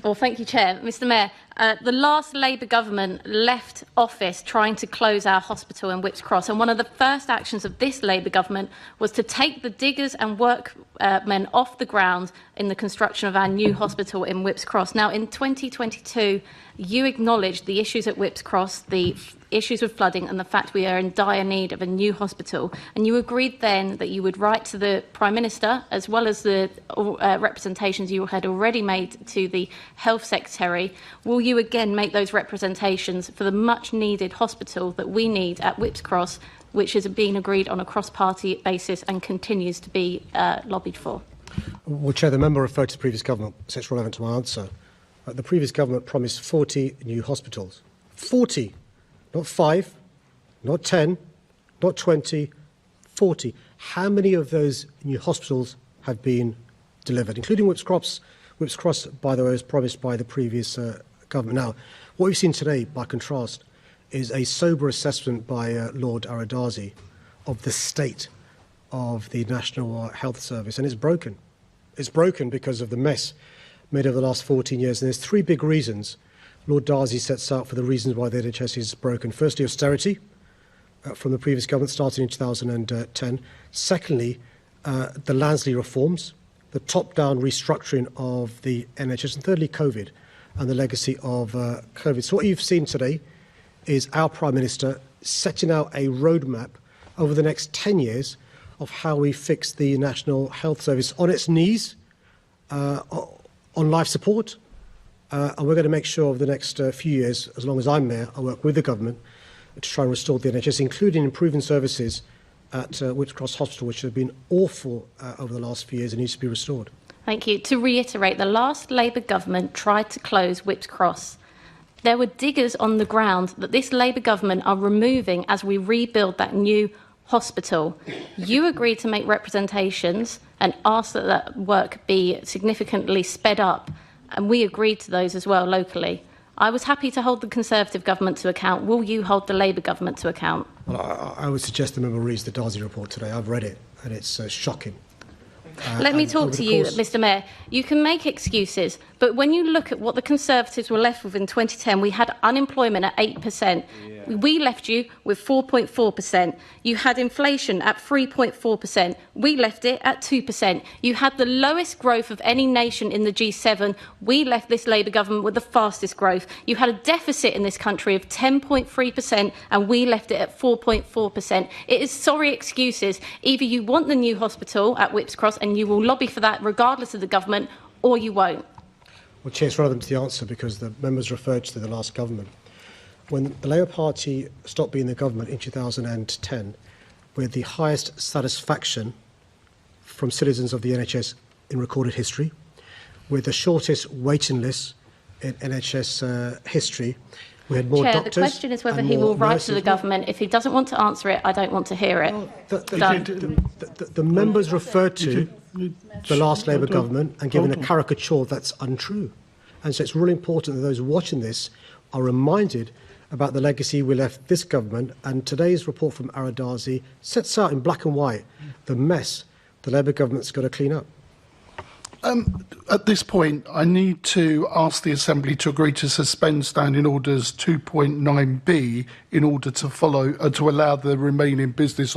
Well, thank you, Chair. Mr Mayor, the last Labour government left office trying to close our hospital in Whipps Cross, and one of the first actions of this Labour government was to take the diggers and workmen off the ground in the construction of our new hospital in Whipps Cross. Now, in 2022, you acknowledged the issues at Whipps Cross, the issues with flooding and the fact we are in dire need of a new hospital, and you agreed then that you would write to the Prime Minister, as well as the representations you had already made to the Health Secretary. Will you again make those representations for the much needed hospital that we need at Whipps Cross, which is being agreed on a cross-party basis and continues to be lobbied for? Well, Chair, the member referred to the previous government, so it's relevant to my answer. The previous government promised 40 new hospitals. 40, not 5, not 10, not 20, 40. How many of those new hospitals have been delivered, including Whipps Cross? Whipps Cross, by the way, was promised by the previous government. Now, what we've seen today, by contrast, is a sober assessment by Lord Aradasi of the state of the National Health Service, and it's broken. It's broken because of the mess made over the last 14 years, and there's three big reasons Lord Darzi sets out for the reasons why the NHS is broken. Firstly, austerity from the previous government starting in 2010. Secondly, the Lansley reforms, the top-down restructuring of the NHS, and thirdly, COVID and the legacy of COVID. So what you've seen today is our Prime Minister setting out a roadmap over the next 10 years of how we fix the National Health Service on its knees, on life support, and we're going to make sure over the next few years, as long as I'm Mayor, I work with the government to try and restore the NHS, including improving services at Whipps Cross Hospital, which have been awful over the last few years and needs to be restored. Thank you. To reiterate, the last Labour government tried to close Whipps Cross. There were diggers on the ground that this Labour government are removing as we rebuild that new hospital. You agreed to make representations and ask that that work be significantly sped up, and we agreed to those as well locally. I was happy to hold the Conservative government to account. Will you hold the Labour government to account? Well, I would suggest the member reads the Darzi report today. I've read it, and it's shocking. Let me talk to you, Mr Mayor. You can make excuses, but when you look at what the Conservatives were left with in 2010, we had unemployment at 8%. Yeah. We left you with 4.4%. You had inflation at 3.4%. We left it at 2%. You had the lowest growth of any nation in the G7. We left this Labour government with the fastest growth. You had a deficit in this country of 10.3%, and we left it at 4.4%. It is sorry excuses. Either you want the new hospital at Whipps Cross and you will lobby for that regardless of the government, or you won't. Well, Chair, it's relevant to the answer because the members referred to the last government. When the Labour Party stopped being the government in 2010, with the highest satisfaction from citizens of the NHS in recorded history, with the shortest waiting list in NHS history, we had more doctors. The question is whether he will write to the government. If he doesn't want to answer it, I don't want to hear it. Well, the members referred to the last Labour government and given a caricature that's untrue. And so it's really important that those watching this are reminded about the legacy we left this government, and today's report from Aradasi sets out in black and white the mess the Labour government's got to clean up. At this point, I need to ask the Assembly to agree to suspend Standing Orders 2.9b in order to allow the remaining business on